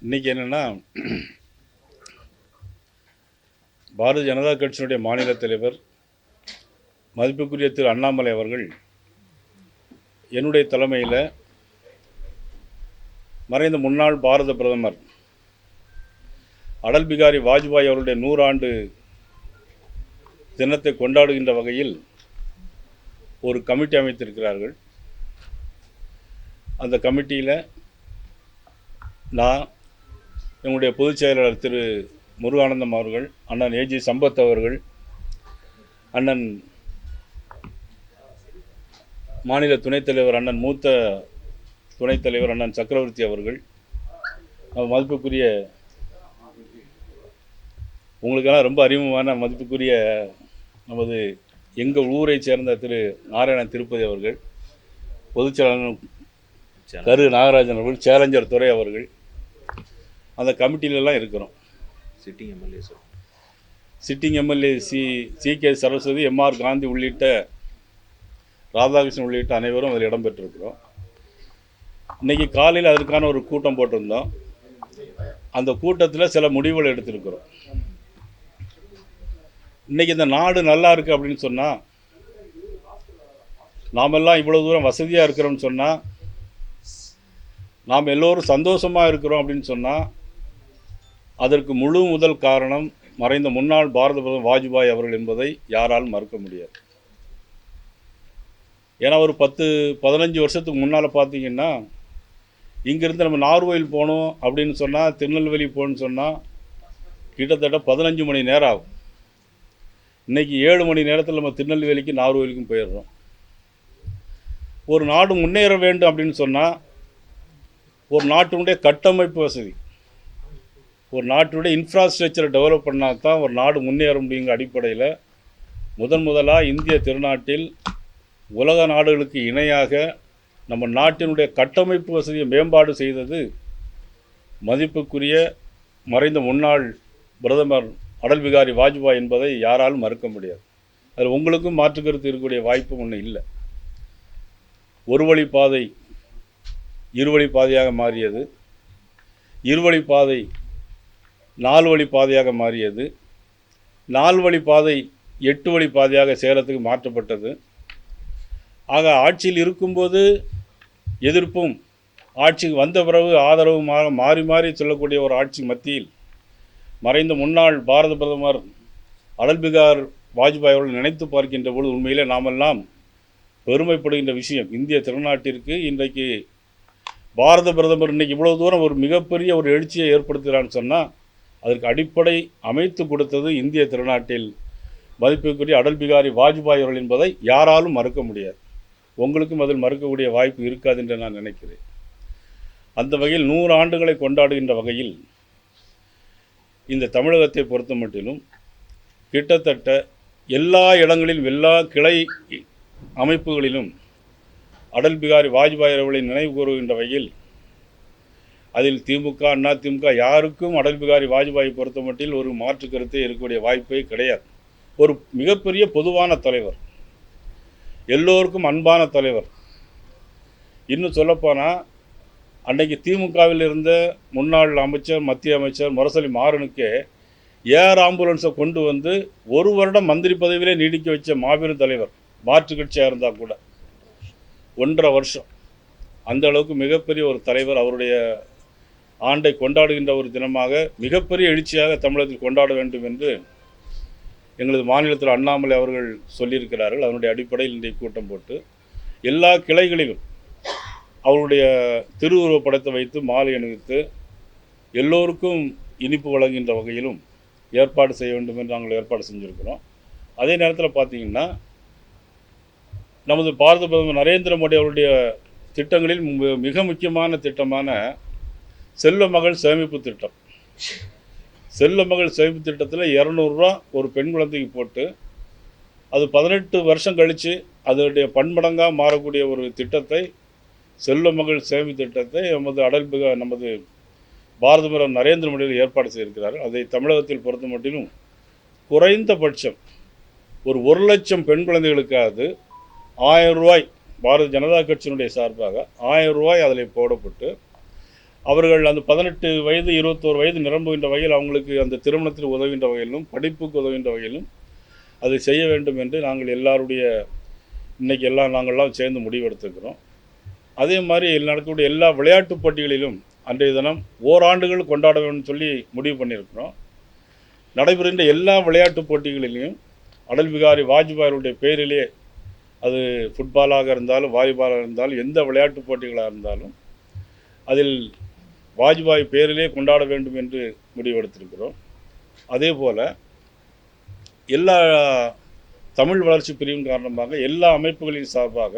இன்றைக்கி என்னென்னா, பாரதிய ஜனதா கட்சியினுடைய மாநில தலைவர் மதிப்புக்குரிய திரு அண்ணாமலை அவர்கள் என்னுடைய தலைமையில் மறைந்த முன்னாள் பாரத பிரதமர் அடல் பிகாரி வாஜ்பாய் அவருடைய 100 ஆண்டு தினத்தை கொண்டாடுகின்ற வகையில் ஒரு கமிட்டி அமைத்திருக்கிறார்கள். அந்த கமிட்டியில் நான், எங்களுடைய பொதுச் செயலாளர் திரு முருகானந்தம் அவர்கள், அண்ணன் ஏஜி சம்பத் அவர்கள், அண்ணன் மாநில துணைத் தலைவர் அண்ணன் மூத்த துணைத் தலைவர் அண்ணன் சக்கரவர்த்தி அவர்கள், மதிப்புக்குரிய உங்களுக்கெல்லாம் ரொம்ப அறிமுகமான மதிப்புக்குரிய நமது எங்கள் ஊரை சேர்ந்த திரு நாராயணன் திருப்பதி அவர்கள், பொதுச் செயலாளர் கரு நாகராஜன் அவர்கள், சேலஞ்சர் துறை அவர்கள், அந்த கமிட்டியிலலாம் இருக்கிறோம். Sitting MLA C K Saraswathi, M R Gandhi உள்ளிட்ட, ராதாகிருஷ்ணன் உள்ளிட்ட அனைவரும் அதில் இடம்பெற்றிருக்கிறோம். இன்றைக்கி காலையில் அதற்கான ஒரு கூட்டம் போட்டிருந்தோம். அந்த கூட்டத்தில் சில முடிவுகள் எடுத்திருக்கிறோம். இன்றைக்கி இந்த நாடு நல்லா இருக்குது அப்படின்னு சொன்னால், நாமெல்லாம் இவ்வளோ தூரம் வசதியாக இருக்கிறோம்னு சொன்னால், நாம் எல்லோரும் சந்தோஷமாக இருக்கிறோம் அப்படின்னு சொன்னால், அதற்கு முழு முதல் காரணம் மறைந்த முன்னாள் பாரத பிரதமர் வாஜ்பாய் அவர்கள் என்பதை யாராலும் மறுக்க முடியாது. ஏன்னா ஒரு 10-15 வருஷத்துக்கு முன்னால் பார்த்தீங்கன்னா, இங்கேருந்து நம்ம நார்கோயில் போகணும் அப்படின்னு சொன்னால், திருநெல்வேலி போகணுன்னு சொன்னால் கிட்டத்தட்ட 15 மணி நேரம் ஆகும். இன்றைக்கி 7 மணி நேரத்தில் நம்ம திருநெல்வேலிக்கு நார்கோயிலுக்கும் போயிடுறோம். ஒரு நாடு முன்னேற வேண்டும் அப்படின்னு சொன்னால், ஒரு நாட்டினுடைய கட்டமைப்பு வசதி, ஒரு நாட்டினுடைய இன்ஃப்ராஸ்ட்ரக்சரை டெவலப் பண்ணால் தான் ஒரு நாடு முன்னேற முடியுங்கிற அடிப்படையில் முதலாக இந்திய திருநாட்டில் உலக நாடுகளுக்கு இணையாக நம்ம நாட்டினுடைய கட்டமைப்பு வசதியை மேம்பாடு செய்தது மதிப்புக்குரிய மறைந்த முன்னாள் பிரதமர் அடல் பிகாரி வாஜ்பாய் என்பதை யாராலும் மறுக்க முடியாது. அதில் உங்களுக்கும் மாற்றுக்கருத்து இருக்கக்கூடிய வாய்ப்பும் ஒன்றும் இல்லை. ஒரு வழி பாதை இருவழி பாதையாக மாறியது, இருவழி பாதை 4 வழி பாதையாக மாறியது, 4 வழி பாதை 8 வழி பாதையாக சேலத்துக்கு மாற்றப்பட்டது. ஆக ஆட்சியில் இருக்கும்போது எதிர்ப்பும், ஆட்சிக்கு வந்த பிறகு ஆதரவுமாக மாறி மாறி சொல்லக்கூடிய ஒரு ஆட்சி மத்தியில் மறைந்த முன்னாள் பாரத பிரதமர் அடல் பிகாரி வாஜ்பாய் அவர்கள் நினைத்து பார்க்கின்ற பொழுது உண்மையிலே நாமெல்லாம் பெருமைப்படுகின்ற விஷயம். இந்திய திருநாட்டிற்கு இன்றைக்கு பாரத பிரதமர் இன்றைக்கி இவ்வளோ தூரம் ஒரு மிகப்பெரிய ஒரு எழுச்சியை ஏற்படுத்துகிறான்னு சொன்னால், அதற்கு அடிப்படை அமைத்து கொடுத்தது இந்திய திருநாட்டில் மதிப்புக்குரிய அடல் பிகாரி வாஜ்பாய் அவர்கள் என்பதை யாராலும் மறுக்க முடியாது. உங்களுக்கும் அதில் மறுக்கக்கூடிய வாய்ப்பு இருக்காது என்று நான் நினைக்கிறேன். அந்த வகையில் 100 ஆண்டுகளை கொண்டாடுகின்ற வகையில் இந்த தமிழகத்தை பொறுத்த மட்டிலும் கிட்டத்தட்ட எல்லா இடங்களிலும், எல்லா கிளை அமைப்புகளிலும் அடல் பிகாரி வாஜ்பாய் அவர்களை நினைவு கூறுகின்ற வகையில், அதில் திமுக, அண்ணா திமுக யாருக்கும் அடல் பிகாரி வாஜ்பாயை பொறுத்த மட்டில் ஒரு மாற்று கருத்தே இருக்கக்கூடிய வாய்ப்பே கிடையாது. ஒரு மிகப்பெரிய பொதுவான தலைவர், எல்லோருக்கும் அன்பான தலைவர். இன்னும் சொல்லப்போனால், அன்றைக்கு திமுகவில் இருந்த முன்னாள் அமைச்சர், மத்திய அமைச்சர் முரசொலி மாறனுக்கே ஏர் ஆம்புலன்ஸை கொண்டு வந்து 1 வருடம் மந்திரி பதவியிலே நீடிக்க வச்ச மாபெரும் தலைவர். மாற்று கட்சியாக இருந்தால் கூட 1.5 வருஷம். அந்த அளவுக்கு மிகப்பெரிய ஒரு தலைவர். அவருடைய ஆண்டை கொண்டாடுகின்ற ஒரு தினமாக மிகப்பெரிய எழுச்சியாக தமிழகத்தில் கொண்டாட வேண்டும் என்று எங்களது மாநிலத்தில் அண்ணாமலை அவர்கள் சொல்லியிருக்கிறார்கள். அதனுடைய அடிப்படையில் இன்றைய கூட்டம் போட்டு எல்லா கிளைகளிலும் அவருடைய திருவுருவப் படத்தை வைத்து மாலை அணிவித்து எல்லோருக்கும் இனிப்பு வழங்குகின்ற வகையிலும் ஏற்பாடு செய்ய வேண்டும் என்று நாங்கள் ஏற்பாடு செஞ்சுருக்கிறோம். அதே நேரத்தில் பார்த்திங்கன்னா, நமது பாரத பிரதமர் நரேந்திர மோடி அவருடைய திட்டங்களில் மிக முக்கியமான திட்டமான செல்வ மகள் சேமிப்பு திட்டம். செல்வ மகள் சேமிப்பு திட்டத்தில் 200 ரூபா ஒரு பெண் குழந்தைக்கு போட்டு, அது 18 வருஷம் கழித்து அதனுடைய பன்மடங்காக மாறக்கூடிய ஒரு திட்டத்தை, செல்வ மகள் சேமிப்பு திட்டத்தை நமது பாரத பிரதமர் நரேந்திர மோடி ஏற்பாடு செய்திருக்கிறார்கள். அதை தமிழகத்தில் பொறுத்த மட்டிலும் குறைந்தபட்சம் ஒரு 1 லட்சம் பெண் குழந்தைகளுக்காவது 1000 ரூபாய் பாரதிய ஜனதா கட்சியினுடைய சார்பாக 1000 ரூபாய் அதில் போடப்பட்டு, அவர்கள் அந்த 18 வயது 21 வயது நிரம்புகின்ற வகையில் அவங்களுக்கு அந்த திருமணத்தில் உதவுகின்ற வகையிலும் படிப்புக்கு உதவுகின்ற வகையிலும் அதை செய்ய வேண்டும் என்று நாங்கள் எல்லாருடைய இன்றைக்கி நாங்கள்லாம் சேர்ந்து முடிவெடுத்துக்கிறோம். அதே மாதிரி நடக்கக்கூடிய எல்லா விளையாட்டுப் போட்டிகளிலும் அன்றைய தினம் ஓராண்டுகள் கொண்டாட வேணும்னு சொல்லி முடிவு பண்ணியிருக்கிறோம். நடைபெறுகின்ற எல்லா விளையாட்டுப் போட்டிகளிலையும் அடல் பிகாரி வாஜ்பாயினுடைய பெயரிலே, அது ஃபுட்பாலாக இருந்தாலும் வாலிபாலாக இருந்தாலும் எந்த விளையாட்டுப் போட்டிகளாக இருந்தாலும் அதில் வாஜ்பாய் பேரிலே கொண்டாட வேண்டும் என்று முடிவெடுத்திருக்கிறோம். அதே போல் எல்லா தமிழ் வளர்ச்சி பிரிவின் காரணமாக எல்லா அமைப்புகளின் சார்பாக,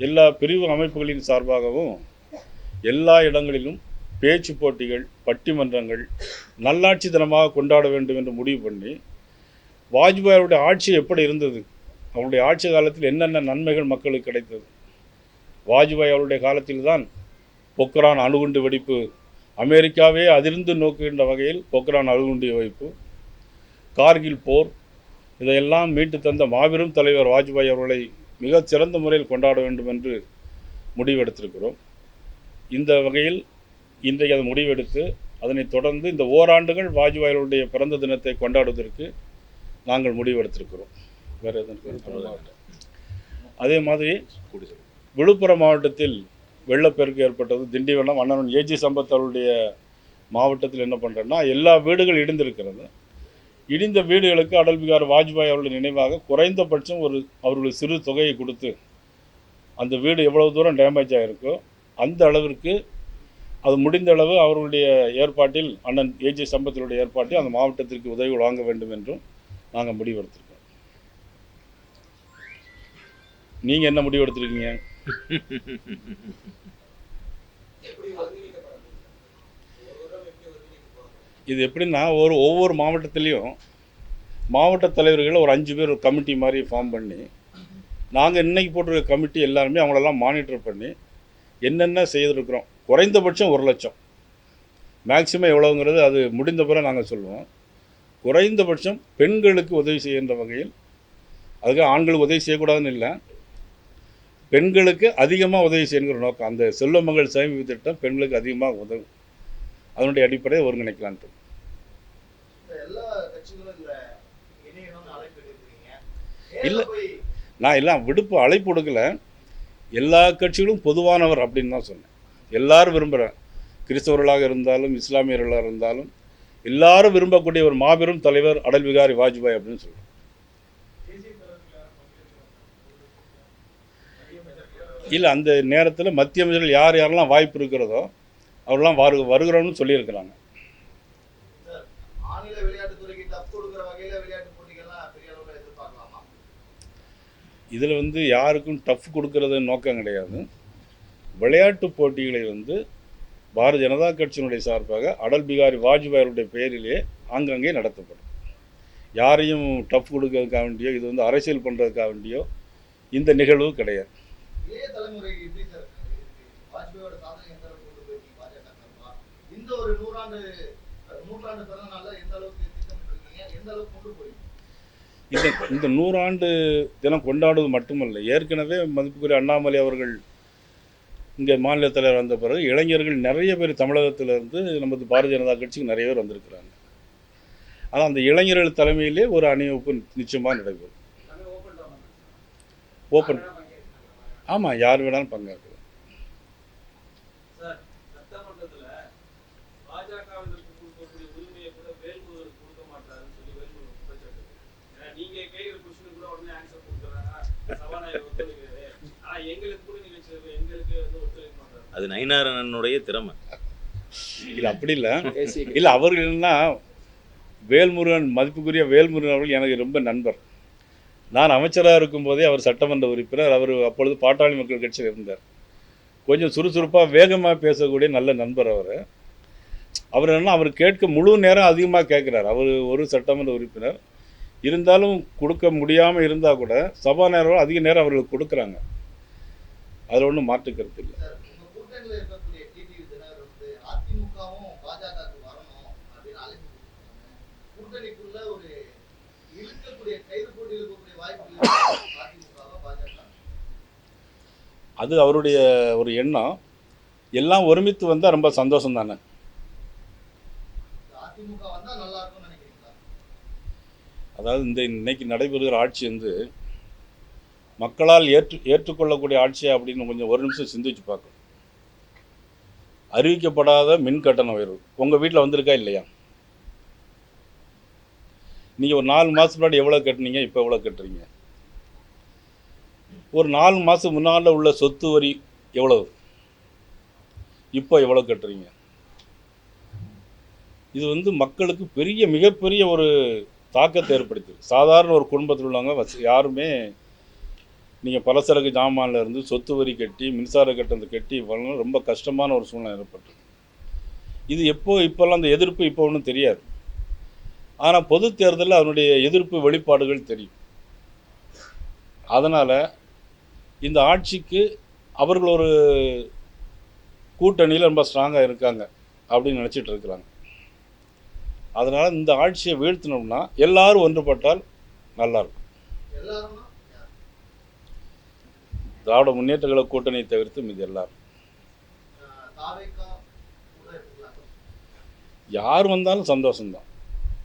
எல்லா பிரிவு அமைப்புகளின் சார்பாகவும் எல்லா இடங்களிலும் பேச்சு போட்டிகள், பட்டிமன்றங்கள், நல்லாட்சி தினமாக கொண்டாட வேண்டும் என்று முடிவு பண்ணி, வாஜ்பாயுடைய ஆட்சி எப்படி இருந்தது, அவருடைய ஆட்சி காலத்தில் என்னென்ன நன்மைகள் மக்களுக்கு கிடைத்தது, வாஜ்பாய் அவருடைய காலத்தில் தான் பொக்ரான் அணுகுண்டு வெடிப்பு, அமெரிக்காவே அதிர்ந்து நோக்குகின்ற வகையில் பொக்ரான் அணுகுண்டு வெடிப்பு, கார்கில் போர், இதையெல்லாம் மீட்டு தந்த மாபெரும் தலைவர் வாஜ்பாய் அவர்களை மிக சிறந்த முறையில் கொண்டாட வேண்டும் என்று முடிவெடுத்திருக்கிறோம். இந்த வகையில் இன்றைக்கு அதை முடிவெடுத்து அதனைத் தொடர்ந்து இந்த ஓராண்டுகள் வாஜ்பாய் அவருடைய பிறந்த தினத்தை கொண்டாடுவதற்கு நாங்கள் முடிவெடுத்திருக்கிறோம். வேறு எதுவும் அதே மாதிரி விழுப்புரம் மாவட்டத்தில் வெள்ளப்பெருக்கு ஏற்பட்டது, திண்டிவனம் அண்ணன் ஏஜி சம்பத் அவருடைய மாவட்டத்தில் என்ன பண்ணுறேன்னா, எல்லா வீடுகள் இடிந்திருக்கிறது. இடிந்த வீடுகளுக்கு அடல் பிகாரி வாஜ்பாய் அவருடைய நினைவாக குறைந்தபட்சம் அவர்களுக்கு சிறு தொகையை கொடுத்து, அந்த வீடு எவ்வளவு தூரம் டேமேஜ் ஆகிருக்கோ அந்த அளவிற்கு அது முடிந்த அளவு அவர்களுடைய ஏற்பாட்டில், அண்ணன் ஏஜி சம்பத்தினுடைய ஏற்பாட்டில் அந்த மாவட்டத்திற்கு உதவி வழங்க வேண்டும் என்றும் நாங்கள் முடிவெடுத்திருக்கோம். நீங்கள் என்ன முடிவெடுத்திருக்கீங்க? இது எப்படின்னா, ஒவ்வொரு மாவட்டத்திலையும் மாவட்ட தலைவர்கள் ஒரு 5 பேர் ஒரு கமிட்டி மாதிரி ஃபார்ம் பண்ணி, நாங்கள் இன்றைக்கி போட்டிருக்க கமிட்டி எல்லாருமே அவங்களெல்லாம் மானிட்டர் பண்ணி என்னென்ன செய்திருக்கிறோம். குறைந்தபட்சம் 1 லட்சம், மேக்சிமம் எவ்வளோங்கிறது அது முடிந்த பிறகு நாங்கள் சொல்லுவோம். குறைந்தபட்சம் பெண்களுக்கு உதவி செய்கின்ற வகையில், அதுக்கு ஆண்களுக்கு உதவி செய்யக்கூடாதுன்னு இல்லை, பெண்களுக்கு அதிகமாக உதவி செய்யணுங்கிற நோக்கம். அந்த செல்வமகள் சேமிப்பு திட்டம் பெண்களுக்கு அதிகமாக உதவும், அதனுடைய அடிப்படையை ஒருங்கிணைக்கலான்ட்டு. இல்லை, நான் எல்லாம் விடுப்பு அழைப்பு கொடுக்கல, எல்லா கட்சிகளும் பொதுவானவர் அப்படின்னு தான் சொன்னேன். எல்லாரும் விரும்புகிறேன், கிறிஸ்தவர்களாக இருந்தாலும் இஸ்லாமியர்களாக இருந்தாலும் எல்லாரும் விரும்பக்கூடிய ஒரு மாபெரும் தலைவர் அடல் பிகாரி வாஜ்பாய் அப்படின்னு சொல்கிறேன். இல்லை, அந்த நேரத்தில் மத்திய அமைச்சர்கள் யாரெல்லாம் வாய்ப்பு இருக்கிறதோ அவரெல்லாம் வருகிறோம்னு சொல்லியிருக்கிறாங்க. இதில் யாருக்கும் டஃப் கொடுக்கறது நோக்கம் கிடையாது. விளையாட்டு போட்டிகளை பாரதிய ஜனதா கட்சியினுடைய சார்பாக அடல் பிகாரி வாஜ்பாயுடைய பெயரிலே ஆங்காங்கே நடத்தப்படும். யாரையும் டஃப் கொடுக்கறதுக்காக வேண்டியோ, இது அரசியல் பண்ணுறதுக்காக வேண்டியோ இந்த நிகழ்வு கிடையாது. இந்த 100 ஆண்டு தினம் கொண்டாடுவது மட்டுமல்ல, ஏற்கனவே மதிப்புக்குரிய அண்ணாமலை அவர்கள் இங்கே மாநில தலைவர் வந்த பிறகு இளைஞர்கள் நிறைய பேர் தமிழகத்திலிருந்து நமது பாரதிய ஜனதா கட்சிக்கு நிறைய பேர் வந்திருக்கிறாங்க. ஆனால் அந்த இளைஞர்கள் தலைமையிலே ஒரு அணிவகுப்பு நிச்சயமாக நடைபெறும். ஓப்பன், ஆமாம், யார் வேணாலும் பங்கேற்கலாம். அது நயினாரனுடைய திறமை. இல்லை, அப்படி இல்லை. இல்லை, அவர்கள் என்னன்னா, வேல்முருகன், மதிப்புக்குரிய வேல்முருகன் அவர்கள் எனக்கு ரொம்ப நண்பர். நான் அமைச்சராக இருக்கும்போதே அவர் சட்டமன்ற உறுப்பினர், அவர் அப்பொழுது பாட்டாளி மக்கள் கட்சியில் இருந்தார். கொஞ்சம் சுறுசுறுப்பாக வேகமாக பேசக்கூடிய நல்ல நண்பர் அவர். என்னன்னா, அவர் கேட்க முழு நேரம் அதிகமாக கேட்குறார். அவர் ஒரு சட்டமன்ற உறுப்பினர் இருந்தாலும் கொடுக்க முடியாமல் இருந்தால் கூட சபாநாயகர்கள் அதிக நேரம் அவர்களுக்கு கொடுக்குறாங்க. அதில் ஒன்றும் மாற்று கருத்து இல்லை. அது அவருடைய ஒரு எண்ணம். எல்லாம் ஒருமித்து வந்தால் ரொம்ப சந்தோஷம் தானே. அதிமுக வந்தா நல்லா இருக்கும்னு நினைக்கிறீங்களா? அதாவது இன்னைக்கு நடைபெறுகிற ஆட்சி வந்து மக்களால் ஏற்றுக்கொள்ளக்கூடிய ஆட்சியா அப்படின்னு கொஞ்சம் ஒரு நிமிஷம் சிந்திச்சு பார்க்கணும். அறிவிக்கப்படாத மின் கட்டண உயர்வு உங்கள் வீட்டில் வந்திருக்கா இல்லையா? நீங்கள் ஒரு 4 மாதத்துக்கு முன்னாடி எவ்வளோ கட்டுனீங்க, இப்போ எவ்வளோ கட்டுறீங்க? ஒரு 4 மாதத்துக்கு முன்னால் உள்ள சொத்து வரி எவ்வளவு, இப்போ எவ்வளோ கட்டுறீங்க? இது வந்து மக்களுக்கு மிகப்பெரிய ஒரு தாக்கத்தை ஏற்படுத்துது. சாதாரண ஒரு குடும்பத்தில் உள்ளவங்க யாருமே நீங்கள் பலசரக்கு ஜாமான்ல இருந்து சொத்து வரி கட்டி மின்சார கட்டணத்தை கட்டி பண்ணணும், ரொம்ப கஷ்டமான ஒரு சூழ்நிலை ஏற்பட்டு. இது இப்போல்லாம் அந்த எதிர்ப்பு இப்போ ஒன்றும் தெரியாது. ஆனால் பொது தேர்தலில் அதனுடைய எதிர்ப்பு வெளிப்பாடுகள் தெரியும். அதனால் இந்த ஆட்சிக்கு அவர்கள் ஒரு கூட்டணியில் ரொம்ப ஸ்ட்ராங்காக இருக்காங்க அப்படின்னு நினச்சிட்டு இருக்கிறாங்க. அதனால் இந்த ஆட்சியை வீழ்த்தினோம்னா எல்லாரும் ஒன்றுபட்டால் நல்லாயிருக்கும். எல்லாரும்னா யார்? திராவிட முன்னேற்ற கழக கூட்டணியை தவிர்த்து மீது எல்லாரும். தாவேகா கூட இருக்கலாம். யார் வந்தாலும் சந்தோஷம்தான்.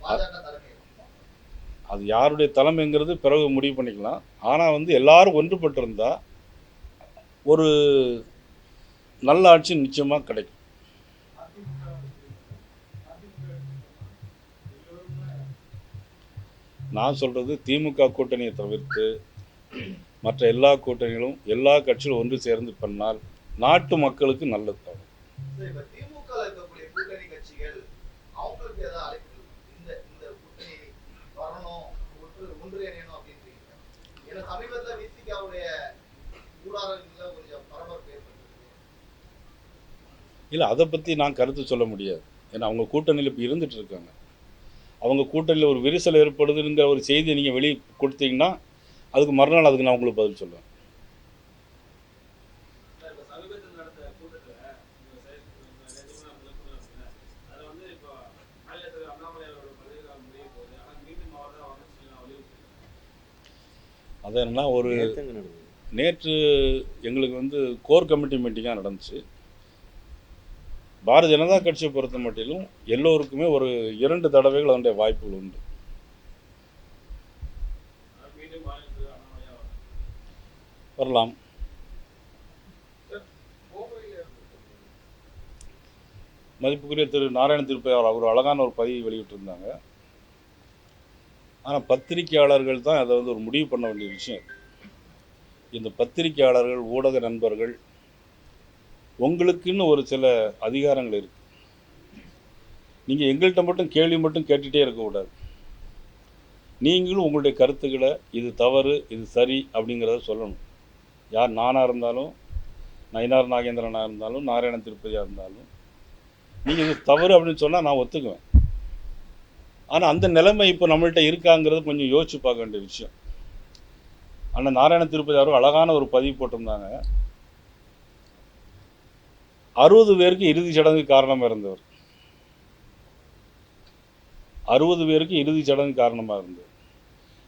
பாஜக தலைமை அது யாருடைய தலைமைங்கிறது பிறகு முடிவு பண்ணிக்கலாம். ஆனால் வந்து எல்லாரும் ஒன்றுபட்டிருந்தா ஒரு நல்ல ஆட்சி நிச்சயமாக கிடைக்கும். நான் சொல்கிறது திமுக கூட்டணியை தவிர்த்து மற்ற எல்லா கூட்டணிகளும் எல்லா கட்சிகளும் ஒன்று சேர்ந்து பண்ணால் நாட்டு மக்களுக்கு நல்லது தரும். இப்ப திமுக இருக்கக்கூடிய கூட்டணி கட்சிகள் அவங்களுக்கு ஏதாவது அழைப்பு இந்த இந்த கூட்டணி வரணும், ஒன்றியணும் அப்படின்றீங்க? ஏன்னா சமீபத்துல விசிகாவுடைய ஊடாடல்ல கொஞ்சம் பரபரப்பு ஏற்பட்டிருக்கு. இல்லை, அதை பற்றி நான் கருத்து சொல்ல முடியாது. ஏன்னா அவங்க கூட்டணியில் இப்போ இருந்துட்டு இருக்காங்க. அவங்க கூட்டணியில் ஒரு விரிசல் ஏற்படுதுங்கிற ஒரு செய்தியை நீங்கள் வெளியே கொடுத்தீங்கன்னா அதுக்கு மறுநாள் அதுக்கு நான் உங்களுக்கு பதில் சொல்லுவேன். அது என்னன்னா நேற்று எங்களுக்கு வந்து கோர் கமிட்டி மீட்டிங்காக நடந்துச்சு. பாரதிய ஜனதா கட்சியை பொறுத்த மட்டிலும் எல்லோருக்குமே ஒரு 2 தடவைகள் அதனுடைய வாய்ப்புகள் உண்டு. வரலாம். மதிப்புக்குரிய திரு நாராயண திருப்பதி அவர் ஒரு அழகான ஒரு பதிவை வெளியிட்டிருந்தாங்க. ஆனால் பத்திரிகையாளர்கள் தான் அதை வந்து ஒரு முடிவு பண்ண வேண்டிய விஷயம். இந்த பத்திரிகையாளர்கள், ஊடக நண்பர்கள், உங்களுக்குன்னு ஒரு சில அதிகாரங்கள் இருக்குது. நீங்கள் எங்கள்கிட்ட மட்டும் கேள்வி மட்டும் கேட்டுகிட்டே இருக்கக்கூடாது. நீங்களும் உங்களுடைய கருத்துக்களை இது தவறு, இது சரி அப்படிங்கிறத சொல்லணும். யார் நானாக இருந்தாலும், நயினார் நாகேந்திரனாக இருந்தாலும், நாராயண திருப்பதியாக இருந்தாலும், நீங்கள் இது தவறு அப்படின்னு சொன்னால் நான் ஒத்துக்குவேன். ஆனால் அந்த நிலைமை இப்போ நம்மள்கிட்ட இருக்காங்கிறது கொஞ்சம் யோசிச்சு பார்க்க வேண்டிய விஷயம். அண்ணன் நாராயண திருப்பதி அவர்கள் அழகான ஒரு பதிவு போட்டிருந்தாங்க. 60 பேருக்கு இறுதி சடங்கு காரணமாக இருந்தவர். 60 பேருக்கு இறுதி சடங்கு காரணமாக இருந்தவர்.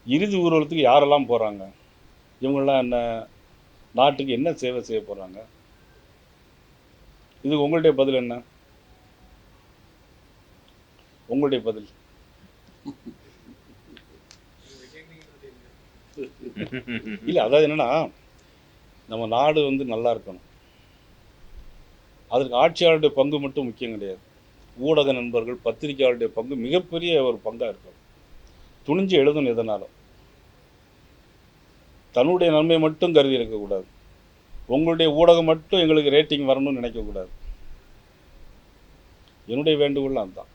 இறுதி ஊர்வலத்துக்கு யாரெல்லாம் போகிறாங்க? இவங்கெல்லாம் என்ன நாட்டுக்கு என்ன சேவை செய்ய போகிறாங்க? இதுக்கு உங்களுடைய பதில் என்ன? உங்களுடைய பதில்? இல்லை, அதாவது என்னென்னா நம்ம நாடு வந்து நல்லா இருக்கணும். அதற்கு ஆட்சியாளருடைய பங்கு மட்டும் முக்கியம் கிடையாது. ஊடக நண்பர்கள், பத்திரிகையாளருடைய பங்கு மிகப்பெரிய ஒரு பங்காக இருக்கும். துணிஞ்சு எழுதணும். எதனாலும் தன்னுடைய நன்மை மட்டும் கருதி இருக்கக்கூடாது. உங்களுடைய ஊடகம் மட்டும் எங்களுக்கு ரேட்டிங் வரணும்னு நினைக்கக்கூடாது. என்னுடைய வேண்டுகோள் அதுதான்.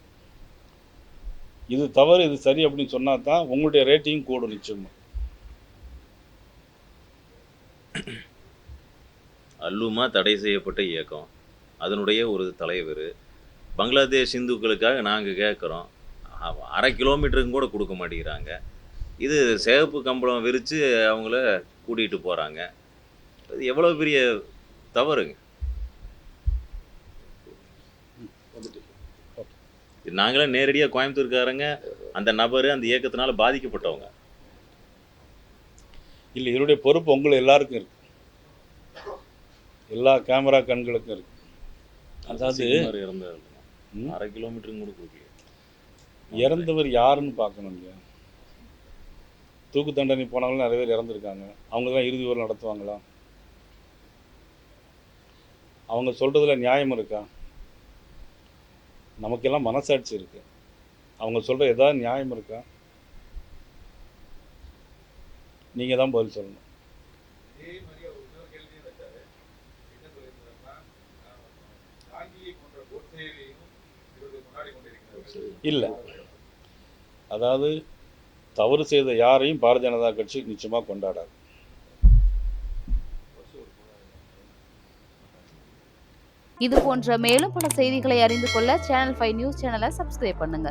இது தவறு, இது சரி அப்படின்னு சொன்னால் தான் உங்களுடைய ரேட்டிங் கூடும் நிச்சயமாக. அல்லுமா தடை செய்யப்பட்ட இயக்கம், அதனுடைய ஒரு தலைவர். பங்களாதேஷ் இந்துக்களுக்காக நாங்கள் கேட்குறோம், 1/2 கிலோமீட்டருக்கு கூட கொடுக்க மாட்டேங்கிறாங்க. இது சிவப்பு கம்பளம் விரித்து அவங்கள கூட்டிகிட்டு போகிறாங்க. அது எவ்வளோ பெரிய தவறுங்க. நாங்களே நேரடியாக கோயம்புத்தூர்காரங்க, அந்த நபர் அந்த இயக்கத்தினால பாதிக்கப்பட்டவங்க. இல்லை, இதனுடைய பொறுப்பு உங்களை எல்லாருக்கும் இருக்குது. எல்லா கேமரா கண்களுக்கும் இருக்குது. அதாவது சசிகுமார் இறந்தார் ம், 1/2 கிலோமீட்டரும் கூட கொடுக்கல. இறந்தவர் யாருன்னு பார்க்கணும் இல்லையா? தூக்கு தண்டனை போனவங்களும் நிறைய பேர் இறந்துருக்காங்க. அவங்க தான் இறுதி ஊர்வலம் நடத்துவாங்களா? அவங்க சொல்கிறதுல நியாயம் இருக்கா? நமக்கெல்லாம் மனசாட்சி இருக்கு. அவங்க சொல்கிற ஏதாவது நியாயம் இருக்கா? நீங்கள் தான் பதில் சொல்லணும். இதே மாதிரி அவர் இன்னொரு கேள்வியும் வச்சாரு. என்ன சொல்லியிருந்தாருன்னா, காந்தியை போன்ற கோட்சேயையும் இவர்கள் கொண்டாடி கொண்டிருக்கிறார்கள். இல்லை, அதாவது தவறு செய்த யாரையும் பாரதிய ஜனதா கட்சி நிச்சயமாக கொண்டாடாது. இது போன்ற மேலும் பல செய்திகளை அறிந்து கொள்ள சேனல் 5 நியூஸ் சேனலை சப்ஸ்கிரைப் பண்ணுங்க.